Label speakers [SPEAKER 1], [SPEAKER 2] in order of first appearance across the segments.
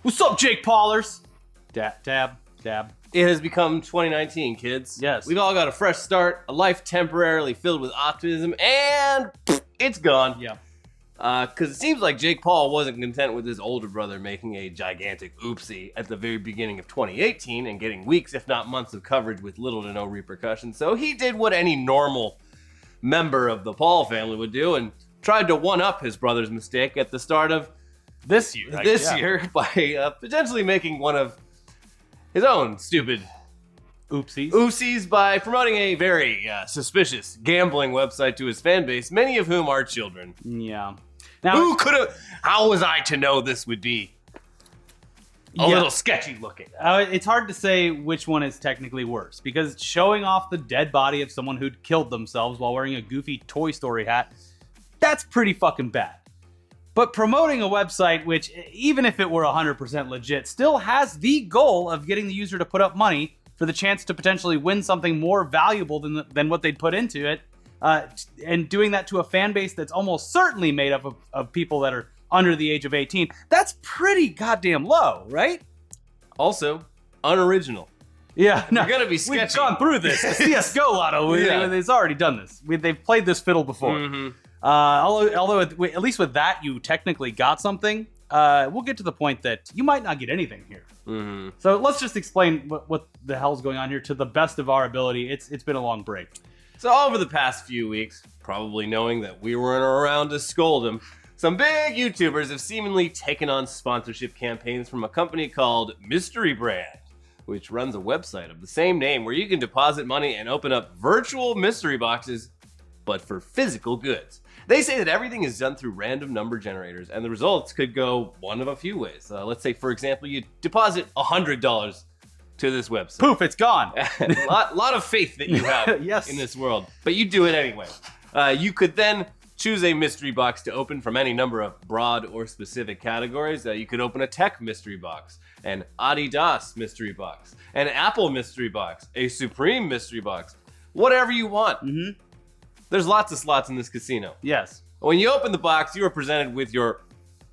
[SPEAKER 1] What's up, Jake Paulers? Dab.
[SPEAKER 2] It has become 2019, kids.
[SPEAKER 1] Yes.
[SPEAKER 2] We've all got a fresh start, a life temporarily filled with optimism, and it's gone.
[SPEAKER 1] Yeah.
[SPEAKER 2] Because it seems like Jake Paul wasn't content with his older brother making a gigantic oopsie at the very beginning of 2018 and getting weeks, if not months, of coverage with little to no repercussions. So he did what any normal member of the Paul family would do and tried to one-up his brother's mistake at the start of
[SPEAKER 1] This year.
[SPEAKER 2] year by potentially making one of his own stupid oopsies by promoting a very suspicious gambling website to his fan base, many of whom are children.
[SPEAKER 1] Yeah.
[SPEAKER 2] Now, how was I to know this would be a little sketchy looking?
[SPEAKER 1] It's hard to say which one is technically worse, because showing off the dead body of someone who'd killed themselves while wearing a goofy Toy Story hat, that's pretty fucking bad. But promoting a website which, even if it were 100% legit, still has the goal of getting the user to put up money for the chance to potentially win something more valuable than what they'd put into it, and doing that to a fan base that's almost certainly made up of people that are under the age of 18, that's pretty goddamn low, right?
[SPEAKER 2] Also, unoriginal.
[SPEAKER 1] Yeah, no,
[SPEAKER 2] You're gonna be sketchy.
[SPEAKER 1] We've gone through this. The CS:GO lotto, it's already done this. They've played this fiddle before.
[SPEAKER 2] Mm-hmm.
[SPEAKER 1] Although at least with that, you technically got something. We'll get to the point that you might not get anything here.
[SPEAKER 2] Mm-hmm.
[SPEAKER 1] So let's just explain what the hell's going on here to the best of our ability. It's been a long break.
[SPEAKER 2] So over the past few weeks, probably knowing that we weren't around to scold him, some big YouTubers have seemingly taken on sponsorship campaigns from a company called Mystery Brand, which runs a website of the same name where you can deposit money and open up virtual mystery boxes, but for physical goods. They say that everything is done through random number generators, and the results could go one of a few ways. Let's say, for example, you deposit $100 to this website.
[SPEAKER 1] Poof, it's gone.
[SPEAKER 2] lot of faith that you have
[SPEAKER 1] Yes.
[SPEAKER 2] in this world, but you do it anyway. You could then choose a mystery box to open from any number of broad or specific categories. You could open a tech mystery box, an Adidas mystery box, an Apple mystery box, a Supreme mystery box, whatever you want.
[SPEAKER 1] Mm-hmm.
[SPEAKER 2] There's lots of slots in this casino.
[SPEAKER 1] Yes.
[SPEAKER 2] When you open the box, you are presented with your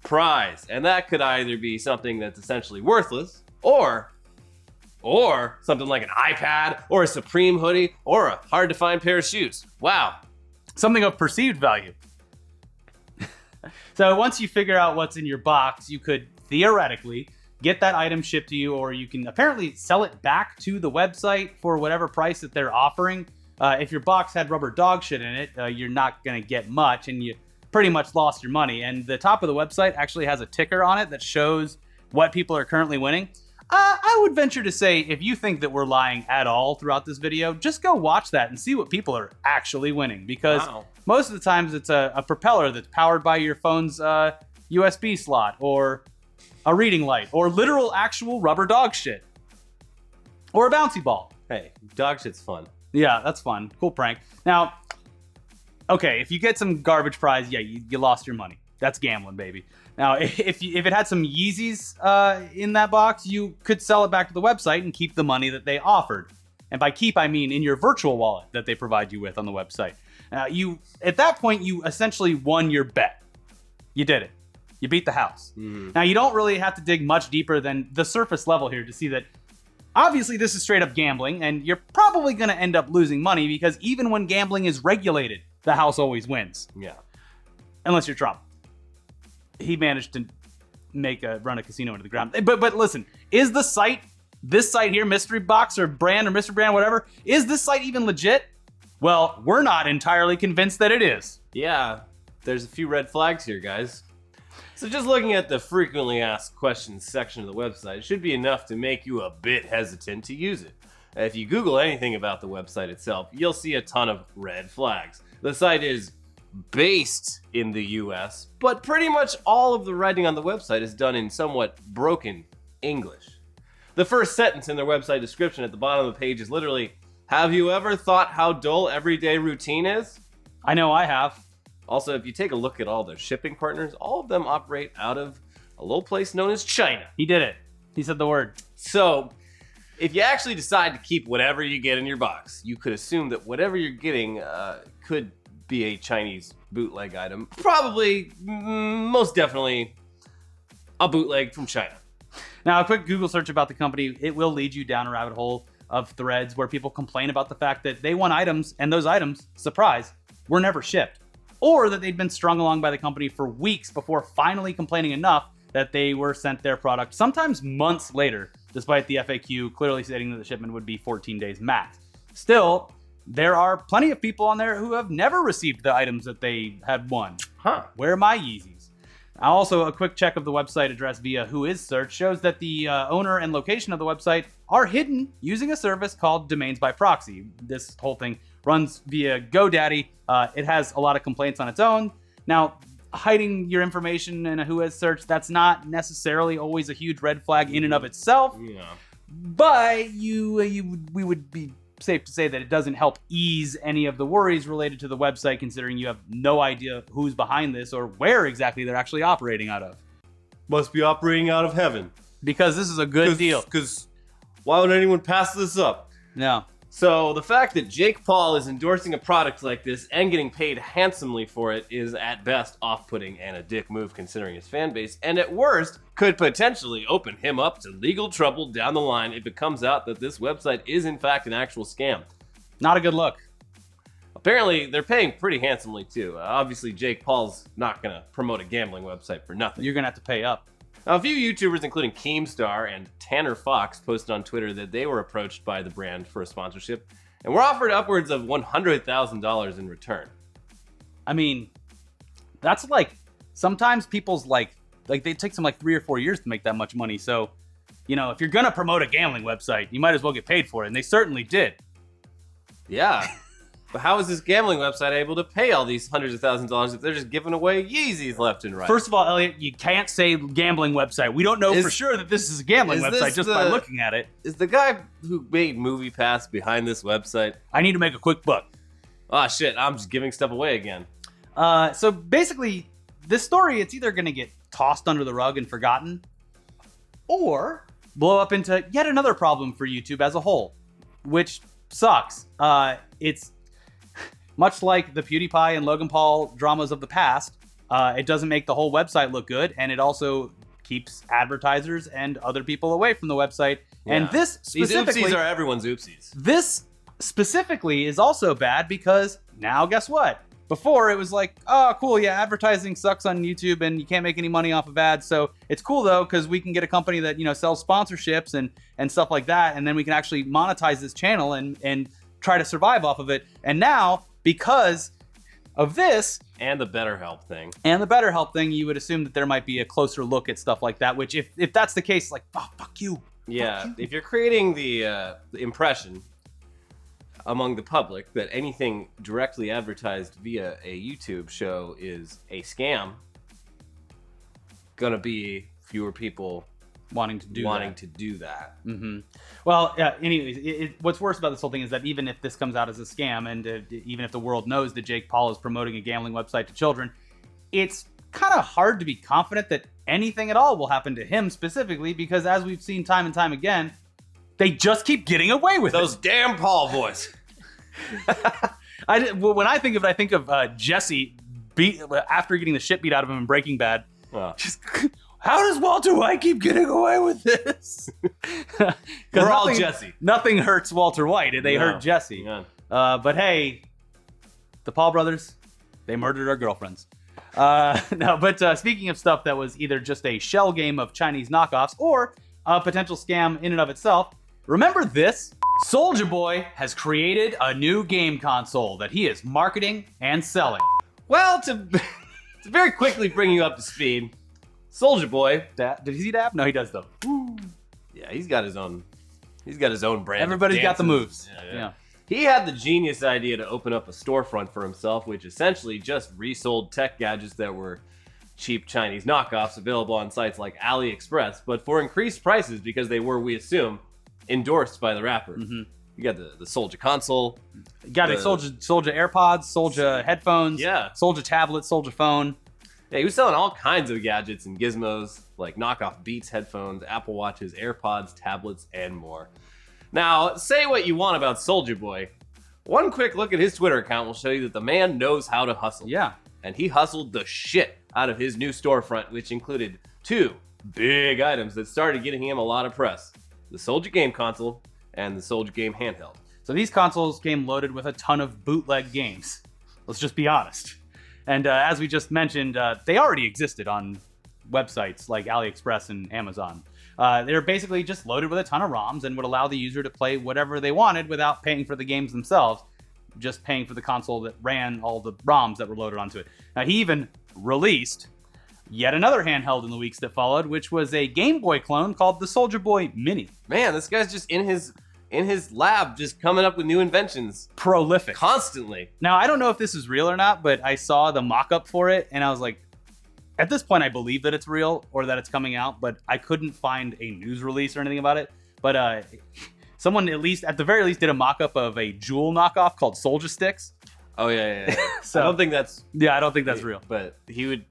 [SPEAKER 2] prize, and that could either be something that's essentially worthless, or something like an iPad, or a Supreme hoodie, or a hard-to-find pair of shoes. Wow.
[SPEAKER 1] Something of perceived value. So once you figure out what's in your box, you could theoretically get that item shipped to you, or you can apparently sell it back to the website for whatever price that they're offering. If your box had rubber dog shit in it, you're not going to get much, and you pretty much lost your money. And the top of the website actually has a ticker on it that shows what people are currently winning. I would venture to say, if you think that we're lying at all throughout this video, just go watch that and see what people are actually winning. Because most of the times it's a propeller that's powered by your phone's USB slot, or a reading light, or literal actual rubber dog shit, or a bouncy ball.
[SPEAKER 2] Hey, dog shit's fun.
[SPEAKER 1] Yeah, that's fun. Cool prank. Now, okay, if you get some garbage prize, yeah, you lost your money. That's gambling, baby. Now, if it had some Yeezys in that box, you could sell it back to the website and keep the money that they offered. And by keep, I mean in your virtual wallet that they provide you with on the website. At that point, you essentially won your bet. You did it. You beat the house. Mm-hmm. Now, you don't really have to dig much deeper than the surface level here to see that obviously this is straight up gambling, and you're probably going to end up losing money, because even when gambling is regulated, the house always wins.
[SPEAKER 2] Yeah.
[SPEAKER 1] Unless you're Trump. He managed to run a casino into the ground. But listen, is this site here, Mystery Box or Brand or Mr. Brand, whatever, is this site even legit? Well, we're not entirely convinced that it is.
[SPEAKER 2] Yeah, there's a few red flags here, guys. So just looking at the frequently asked questions section of the website should be enough to make you a bit hesitant to use it. If you Google anything about the website itself, you'll see a ton of red flags. The site is based in the US, but pretty much all of the writing on the website is done in somewhat broken English. The first sentence in their website description at the bottom of the page is literally, "Have you ever thought how dull everyday routine is?"
[SPEAKER 1] I know I have.
[SPEAKER 2] Also, if you take a look at all their shipping partners, all of them operate out of a little place known as China.
[SPEAKER 1] He did it. He said the word.
[SPEAKER 2] So, if you actually decide to keep whatever you get in your box, you could assume that whatever you're getting could be a Chinese bootleg item. Probably, most definitely, a bootleg from China.
[SPEAKER 1] Now, a quick Google search about the company, it will lead you down a rabbit hole of threads where people complain about the fact that they want items, and those items, surprise, were never shipped. Or that they'd been strung along by the company for weeks before finally complaining enough that they were sent their product, sometimes months later, despite the FAQ clearly stating that the shipment would be 14 days max. Still, there are plenty of people on there who have never received the items that they had won. Where are my Yeezys? Also, a quick check of the website address via Whois search shows that the owner and location of the website are hidden using a service called Domains by Proxy. This whole thing runs via GoDaddy. It has a lot of complaints on its own. Now, hiding your information in a Whois search, that's not necessarily always a huge red flag in and of itself.
[SPEAKER 2] Yeah.
[SPEAKER 1] But we would be safe to say that it doesn't help ease any of the worries related to the website, considering you have no idea who's behind this or where exactly they're actually operating out of.
[SPEAKER 2] Must be operating out of heaven.
[SPEAKER 1] Because this is a good deal.
[SPEAKER 2] Because why would anyone pass this up?
[SPEAKER 1] No.
[SPEAKER 2] So the fact that Jake Paul is endorsing a product like this and getting paid handsomely for it is at best off-putting and a dick move considering his fan base, and at worst could potentially open him up to legal trouble down the line if it comes out that this website is in fact an actual scam.
[SPEAKER 1] Not a good look.
[SPEAKER 2] Apparently, they're paying pretty handsomely too. Obviously, Jake Paul's not going to promote a gambling website for nothing.
[SPEAKER 1] You're going to have to pay up.
[SPEAKER 2] Now, a few YouTubers, including Keemstar and Tanner Fox, posted on Twitter that they were approached by the brand for a sponsorship and were offered upwards of $100,000 in return.
[SPEAKER 1] I mean, that's like, sometimes people's like they take them like 3 or 4 years to make that much money. So, if you're going to promote a gambling website, you might as well get paid for it. And they certainly did.
[SPEAKER 2] Yeah. But how is this gambling website able to pay all these hundreds of thousands of dollars if they're just giving away Yeezys left and right?
[SPEAKER 1] First of all, Elliot, you can't say gambling website. We don't know for sure that this is a gambling website just by looking at it.
[SPEAKER 2] Is the guy who made MoviePass behind this website?
[SPEAKER 1] I need to make a quick buck.
[SPEAKER 2] Oh, shit. I'm just giving stuff away again.
[SPEAKER 1] So basically, this story, it's either going to get tossed under the rug and forgotten or blow up into yet another problem for YouTube as a whole, which sucks. It's much like the PewDiePie and Logan Paul dramas of the past, it doesn't make the whole website look good, and it also keeps advertisers and other people away from the website. Yeah. And this specifically...
[SPEAKER 2] These oopsies are everyone's oopsies.
[SPEAKER 1] This specifically is also bad because now guess what? Before it was like, oh, cool, yeah, advertising sucks on YouTube and you can't make any money off of ads. So it's cool though, because we can get a company that, sells sponsorships and stuff like that. And then we can actually monetize this channel and try to survive off of it. And now, because of this
[SPEAKER 2] and the BetterHelp thing,
[SPEAKER 1] you would assume that there might be a closer look at stuff like that, which if that's the case, like, oh, fuck you.
[SPEAKER 2] Yeah,
[SPEAKER 1] fuck you.
[SPEAKER 2] If you're creating the impression among the public that anything directly advertised via a YouTube show is a scam, gonna be fewer people
[SPEAKER 1] wanting to do that.
[SPEAKER 2] Mm-hmm.
[SPEAKER 1] Well, yeah, anyways, what's worse about this whole thing is that even if this comes out as a scam and even if the world knows that Jake Paul is promoting a gambling website to children, it's kind of hard to be confident that anything at all will happen to him specifically, because as we've seen time and time again, they just keep getting away with
[SPEAKER 2] those damn Paul boys.
[SPEAKER 1] When I think of it, I think of Jesse after getting the shit beat out of him in Breaking Bad. Just, how does Walter White keep getting away with this?
[SPEAKER 2] We're all Jesse.
[SPEAKER 1] Nothing hurts Walter White. They hurt Jesse.
[SPEAKER 2] Yeah.
[SPEAKER 1] But hey, the Paul brothers, they murdered our girlfriends. No, but speaking of stuff that was either just a shell game of Chinese knockoffs or a potential scam in and of itself, remember this? Soulja Boy has created a new game console that he is marketing and selling.
[SPEAKER 2] Well, to very quickly bring you up to speed, Soulja Boy.
[SPEAKER 1] Did he dab? No, he does though.
[SPEAKER 2] Yeah, he's got his own brand.
[SPEAKER 1] Everybody's got the moves. Yeah.
[SPEAKER 2] He had the genius idea to open up a storefront for himself, which essentially just resold tech gadgets that were cheap Chinese knockoffs available on sites like AliExpress, but for increased prices because they were, we assume, endorsed by the rapper. Mm-hmm. You got the Soulja console.
[SPEAKER 1] You got Soulja AirPods, Soulja headphones, Soulja tablet, Soulja phone.
[SPEAKER 2] Yeah, he was selling all kinds of gadgets and gizmos, like knockoff Beats headphones, Apple Watches, AirPods, tablets, and more. Now, say what you want about Soulja Boy. One quick look at his Twitter account will show you that the man knows how to hustle.
[SPEAKER 1] Yeah.
[SPEAKER 2] And he hustled the shit out of his new storefront, which included 2 big items that started getting him a lot of press: the Soulja game console and the Soulja game handheld.
[SPEAKER 1] So these consoles came loaded with a ton of bootleg games. Let's just be honest. And as we just mentioned, they already existed on websites like AliExpress and Amazon. They're basically just loaded with a ton of ROMs and would allow the user to play whatever they wanted without paying for the games themselves, just paying for the console that ran all the ROMs that were loaded onto it. Now, he even released yet another handheld in the weeks that followed, which was a Game Boy clone called the Soulja Boy Mini.
[SPEAKER 2] Man, this guy's just in his lab, just coming up with new inventions.
[SPEAKER 1] Prolific.
[SPEAKER 2] Constantly.
[SPEAKER 1] Now, I don't know if this is real or not, but I saw the mock-up for it, and I was like, at this point, I believe that it's real or that it's coming out, but I couldn't find a news release or anything about it. But someone at the very least, did a mock-up of a Jewel knockoff called Soulja Sticks.
[SPEAKER 2] Oh, yeah.
[SPEAKER 1] So,
[SPEAKER 2] I don't think that's
[SPEAKER 1] real.
[SPEAKER 2] But he would,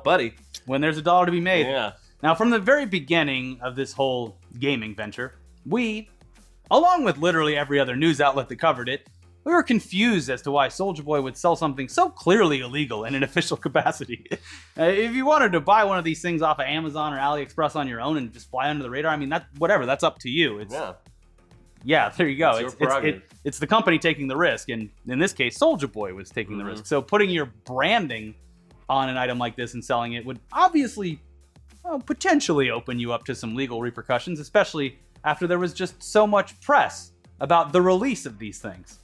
[SPEAKER 2] buddy.
[SPEAKER 1] When there's a dollar to be made.
[SPEAKER 2] Yeah.
[SPEAKER 1] Now, from the very beginning of this whole gaming venture, we, along with literally every other news outlet that covered it, we were confused as to why Soulja Boy would sell something so clearly illegal in an official capacity. If you wanted to buy one of these things off of Amazon or AliExpress on your own and just fly under the radar, I mean, that's up to you. Yeah, there you go. It's the company taking the risk, and in this case, Soulja Boy was taking the risk. So putting your branding on an item like this and selling it would obviously potentially open you up to some legal repercussions, especially after there was just so much press about the release of these things.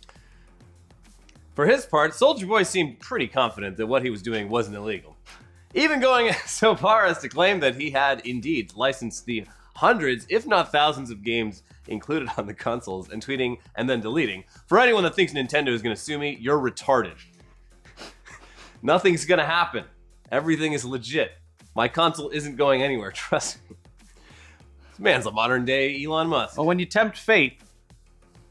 [SPEAKER 2] For his part, Soulja Boy seemed pretty confident that what he was doing wasn't illegal, even going so far as to claim that he had indeed licensed the hundreds, if not thousands, of games included on the consoles, and tweeting and then deleting. For anyone that thinks Nintendo is going to sue me, you're retarded. Nothing's going to happen. Everything is legit. My console isn't going anywhere, trust me. This man's a modern day Elon Musk.
[SPEAKER 1] Well, when you tempt fate,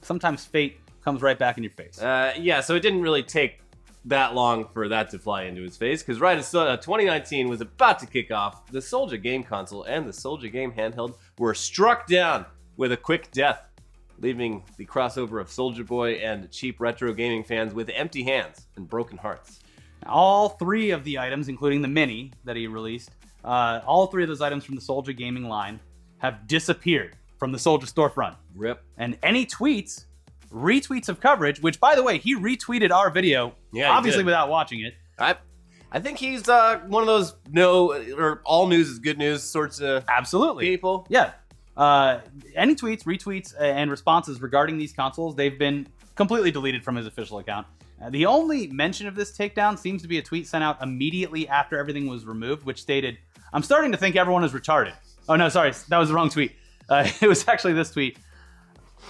[SPEAKER 1] sometimes fate comes right back in your face.
[SPEAKER 2] Yeah, so it didn't really take that long for that to fly into his face, because right as 2019 was about to kick off, the Soulja game console and the Soulja game handheld were struck down with a quick death, leaving the crossover of Soulja Boy and cheap retro gaming fans with empty hands and broken hearts.
[SPEAKER 1] All three of the items, including the Mini that he released, all three of those items from the Soulja gaming line have disappeared from the Soulja storefront.
[SPEAKER 2] RIP.
[SPEAKER 1] And any retweets of coverage, which, by the way, he retweeted our video, obviously without watching it.
[SPEAKER 2] I think he's one of those all news is good news sorts of people.
[SPEAKER 1] Yeah. Any tweets, retweets, and responses regarding these consoles, they've been completely deleted from his official account. The only mention of this takedown seems to be a tweet sent out immediately after everything was removed, which stated, "I'm starting to think everyone is retarded." Oh, no, sorry. That was the wrong tweet. It was actually this tweet.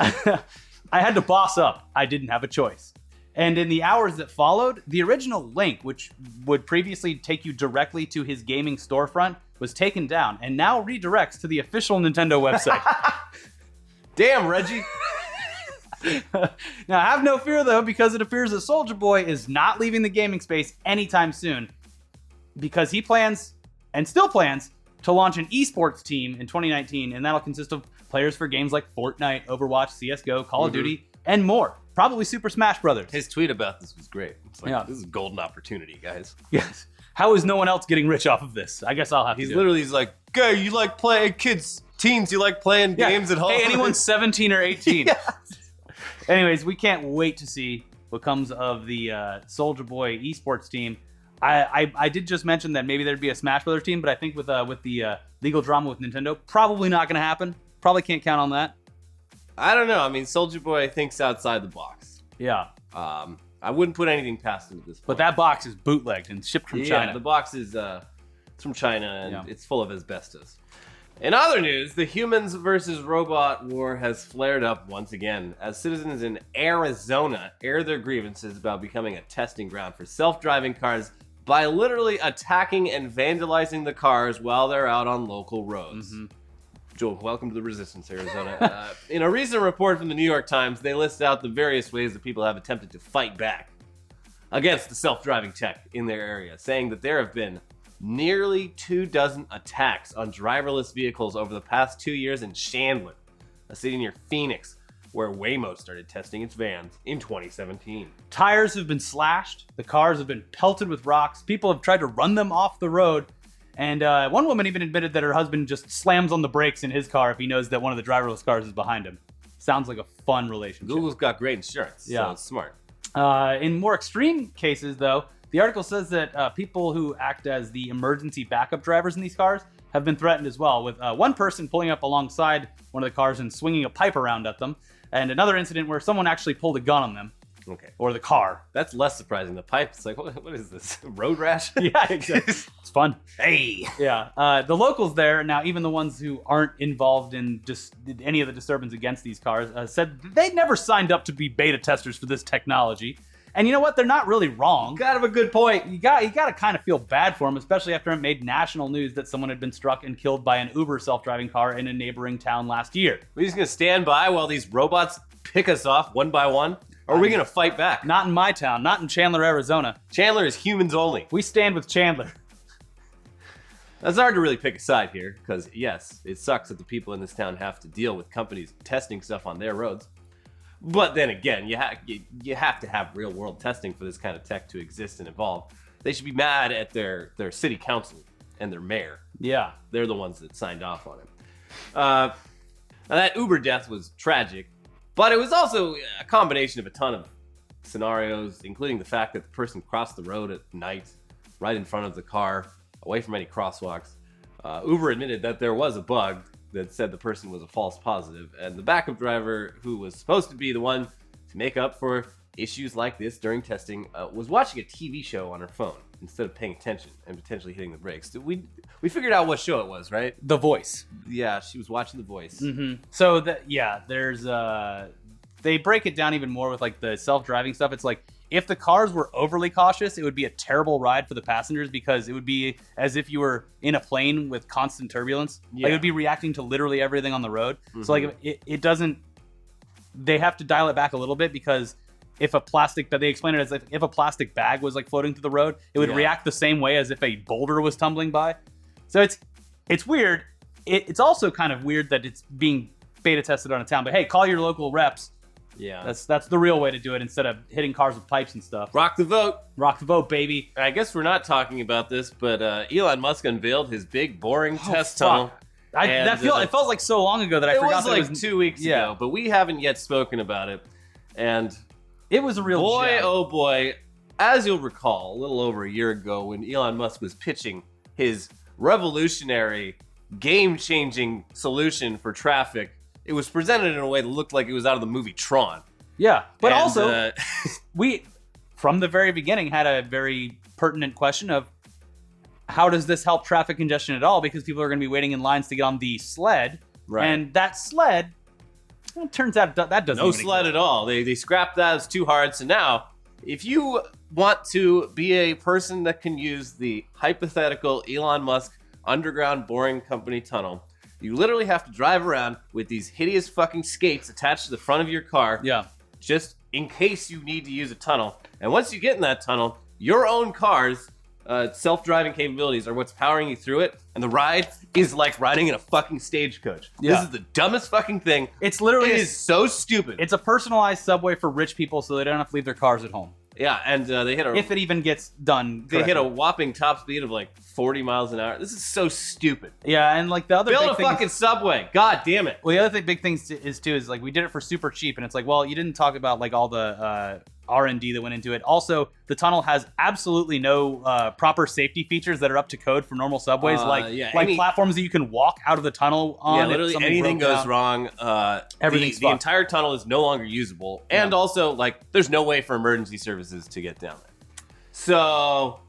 [SPEAKER 1] I had to boss up. I didn't have a choice. And in the hours that followed, the original link, which would previously take you directly to his gaming storefront, was taken down and now redirects to the official Nintendo website.
[SPEAKER 2] Damn, Reggie.
[SPEAKER 1] Now, have no fear, though, because it appears that Soulja Boy is not leaving the gaming space anytime soon, because he plans, and still plans, to launch an eSports team in 2019, and that'll consist of players for games like Fortnite, Overwatch, CSGO, Call of Duty, and more. Probably Super Smash Brothers.
[SPEAKER 2] His tweet about this was great. It's like, this is a golden opportunity, guys.
[SPEAKER 1] Yes. How is no one else getting rich off of this? I guess I'll have to
[SPEAKER 2] He's like, "Hey, you like playing teens, you like playing games at home?"
[SPEAKER 1] Hey, anyone 17 or 18. Anyways, we can't wait to see what comes of the Soulja Boy esports team. I did just mention that maybe there'd be a Smash Brothers team, but I think with the legal drama with Nintendo, probably not going to happen. Probably can't count on that.
[SPEAKER 2] I don't know. I mean, Soulja Boy thinks outside the box.
[SPEAKER 1] Yeah.
[SPEAKER 2] I wouldn't put anything past him at this point.
[SPEAKER 1] But that box is bootlegged and shipped from China.
[SPEAKER 2] Yeah, the box is it's from China, and it's full of asbestos. In other news, the humans versus robot war has flared up once again as citizens in Arizona air their grievances about becoming a testing ground for self-driving cars by literally attacking and vandalizing the cars while they're out on local roads. Joel, welcome to the Resistance, Arizona. In a recent report from the New York Times, they list out the various ways that people have attempted to fight back against the self-driving tech in their area, saying that there have been nearly 24 attacks on driverless vehicles over the past 2 years in Chandler, a city near Phoenix, where Waymo started testing its vans in 2017.
[SPEAKER 1] Tires have been slashed, the cars have been pelted with rocks, people have tried to run them off the road, And one woman even admitted that her husband just slams on the brakes in his car if he knows that one of the driverless cars is behind him. Sounds like a fun relationship.
[SPEAKER 2] Google's got great insurance, so it's smart.
[SPEAKER 1] In more extreme cases, though, the article says that people who act as the emergency backup drivers in these cars have been threatened as well, with one person pulling up alongside one of the cars and swinging a pipe around at them, and another incident where someone actually pulled a gun on them.
[SPEAKER 2] Okay.
[SPEAKER 1] Or the car.
[SPEAKER 2] That's less surprising. The pipe, it's like, what is this? Road rash?
[SPEAKER 1] Yeah, exactly. It's fun.
[SPEAKER 2] Hey.
[SPEAKER 1] Yeah. The locals there, now even the ones who aren't involved in just any of the disturbance against these cars, said they never signed up to be beta testers for this technology. And you know what? They're not really wrong.
[SPEAKER 2] Kind of a good point.
[SPEAKER 1] You got to kind of feel bad for them, especially after it made national news that someone had been struck and killed by an Uber self-driving car in a neighboring town last year.
[SPEAKER 2] We're just going to stand by while these robots pick us off one by one? Or are we going to fight back?
[SPEAKER 1] Not in my town. Not in Chandler, Arizona.
[SPEAKER 2] Chandler is humans only.
[SPEAKER 1] We stand with Chandler.
[SPEAKER 2] It's hard to really pick a side here, because yes, it sucks that the people in this town have to deal with companies testing stuff on their roads. But then again, you have to have real world testing for this kind of tech to exist and evolve. They should be mad at their city council and their mayor.
[SPEAKER 1] Yeah.
[SPEAKER 2] They're the ones that signed off on it. Now that Uber death was tragic, but it was also a combination of a ton of scenarios, including the fact that the person crossed the road at night, right in front of the car, away from any crosswalks. Uber admitted that there was a bug that said the person was a false positive, and the backup driver, who was supposed to be the one to make up for issues like this during testing, was watching a TV show on her phone instead of paying attention and potentially hitting the brakes. We figured out what show it was, right?
[SPEAKER 1] The Voice.
[SPEAKER 2] Yeah, she was watching The Voice.
[SPEAKER 1] Mm-hmm. So there's they break it down even more with like the self-driving stuff. It's like if the cars were overly cautious, it would be a terrible ride for the passengers because it would be as if you were in a plane with constant turbulence.
[SPEAKER 2] Yeah.
[SPEAKER 1] Like it would be reacting to literally everything on the road. Mm-hmm. So like it doesn't. They have to dial it back a little bit because if a plastic, they explain it as if a plastic bag was like floating through the road, it would react the same way as if a boulder was tumbling by. So it's weird. It's also kind of weird that it's being beta tested on a town. But hey, call your local reps.
[SPEAKER 2] Yeah,
[SPEAKER 1] that's the real way to do it instead of hitting cars with pipes and stuff.
[SPEAKER 2] Rock the vote.
[SPEAKER 1] Rock the vote, baby.
[SPEAKER 2] I guess we're not talking about this, but Elon Musk unveiled his big, boring test tunnel.
[SPEAKER 1] It felt like so long ago that I forgot that
[SPEAKER 2] it was 2 weeks ago, but we haven't yet spoken about it. And
[SPEAKER 1] it was a real
[SPEAKER 2] boy,
[SPEAKER 1] gem.
[SPEAKER 2] Oh boy, as you'll recall, a little over a year ago when Elon Musk was pitching his revolutionary, game-changing solution for traffic, it was presented in a way that looked like it was out of the movie Tron.
[SPEAKER 1] Yeah, but also, we, from the very beginning, had a very pertinent question of how does this help traffic congestion at all? Because people are going to be waiting in lines to get on the sled.
[SPEAKER 2] Right.
[SPEAKER 1] And that sled, well, it turns out that doesn't
[SPEAKER 2] no sled at all. They scrapped that as too hard. So now, if you want to be a person that can use the hypothetical Elon Musk underground boring company tunnel, you literally have to drive around with these hideous fucking skates attached to the front of your car.
[SPEAKER 1] Yeah.
[SPEAKER 2] Just in case you need to use a tunnel. And once you get in that tunnel, your own car's self-driving capabilities are what's powering you through it. And the ride is like riding in a fucking stagecoach.
[SPEAKER 1] Yeah.
[SPEAKER 2] This is the dumbest fucking thing.
[SPEAKER 1] It's literally...
[SPEAKER 2] It is so stupid.
[SPEAKER 1] It's a personalized subway for rich people so they don't have to leave their cars at home.
[SPEAKER 2] Yeah, and they hit a...
[SPEAKER 1] If it even gets done
[SPEAKER 2] They hit a whopping top speed of like 40 miles an hour. This is so stupid.
[SPEAKER 1] Yeah, and like the other
[SPEAKER 2] Build
[SPEAKER 1] big
[SPEAKER 2] a
[SPEAKER 1] thing
[SPEAKER 2] fucking subway. God damn it.
[SPEAKER 1] Well, the other big thing is like we did it for super cheap, and it's like, well, you didn't talk about like all the R&D that went into it. Also, the tunnel has absolutely no proper safety features that are up to code for normal subways, platforms that you can walk out of the tunnel on.
[SPEAKER 2] Yeah, literally anything goes wrong.
[SPEAKER 1] Everything's
[SPEAKER 2] the entire tunnel is no longer usable, and also like there's no way for emergency services to get down there. So,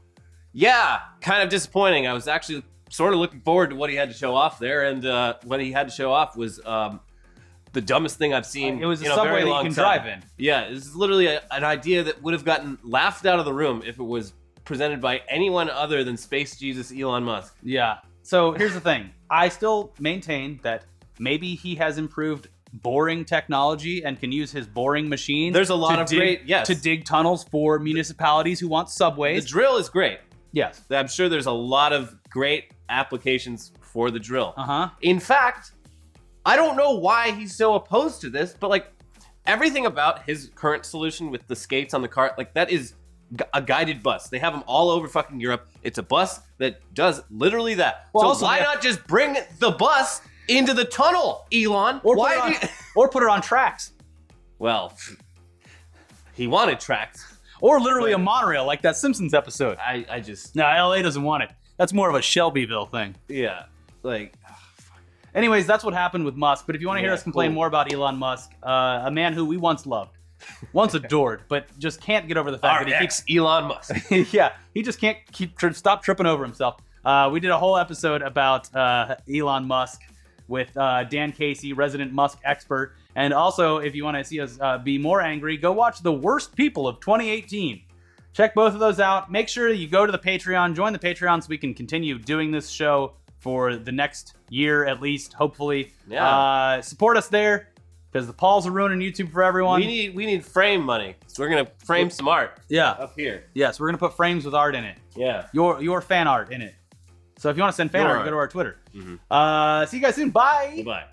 [SPEAKER 2] yeah, kind of disappointing. I was actually sort of looking forward to what he had to show off there, and what he had to show off was the dumbest thing I've seen.
[SPEAKER 1] It was a
[SPEAKER 2] in
[SPEAKER 1] subway
[SPEAKER 2] very
[SPEAKER 1] that you
[SPEAKER 2] long
[SPEAKER 1] can
[SPEAKER 2] time.
[SPEAKER 1] drive in.
[SPEAKER 2] Yeah, this is literally an idea that would have gotten laughed out of the room if it was presented by anyone other than Space Jesus Elon Musk.
[SPEAKER 1] Yeah. So here's the thing. I still maintain that maybe he has improved boring technology and can use his boring machines.
[SPEAKER 2] There's a lot of to
[SPEAKER 1] dig tunnels for municipalities who want subways.
[SPEAKER 2] The drill is great.
[SPEAKER 1] Yes.
[SPEAKER 2] I'm sure there's a lot of great applications for the drill.
[SPEAKER 1] Uh-huh.
[SPEAKER 2] In fact, I don't know why he's so opposed to this, but like everything about his current solution with the skates on the car, like that is A guided bus. They have them all over fucking Europe. It's a bus that does literally that.
[SPEAKER 1] Well,
[SPEAKER 2] so
[SPEAKER 1] also
[SPEAKER 2] why not just bring the bus into the tunnel, Elon?
[SPEAKER 1] Or
[SPEAKER 2] why
[SPEAKER 1] put it on, or put it on tracks.
[SPEAKER 2] Well, he wanted tracks.
[SPEAKER 1] Or literally a monorail, like that Simpsons episode.
[SPEAKER 2] I just...
[SPEAKER 1] No, LA doesn't want it. That's more of a Shelbyville thing.
[SPEAKER 2] Yeah. Like...
[SPEAKER 1] Anyways, that's what happened with Musk. But if you want to hear us complain more about Elon Musk, a man who we once loved, once adored, but just can't get over the fact that he keeps
[SPEAKER 2] Elon Musk.
[SPEAKER 1] yeah, he just can't stop tripping over himself. We did a whole episode about Elon Musk with Dan Casey, resident Musk expert. And also, if you want to see us be more angry, go watch The Worst People of 2018. Check both of those out. Make sure you go to the Patreon, join the Patreon so we can continue doing this show for the next year at least, hopefully.
[SPEAKER 2] Yeah.
[SPEAKER 1] Support us there, because the Pauls are ruining YouTube for everyone.
[SPEAKER 2] We need frame money. So we're gonna frame some art.
[SPEAKER 1] Yeah.
[SPEAKER 2] Up here.
[SPEAKER 1] Yes, we're gonna put frames with art in it.
[SPEAKER 2] Yeah.
[SPEAKER 1] Your fan art in it. So if you want to send fan art, go to our Twitter.
[SPEAKER 2] Mm-hmm.
[SPEAKER 1] See you guys soon. Bye.
[SPEAKER 2] Goodbye.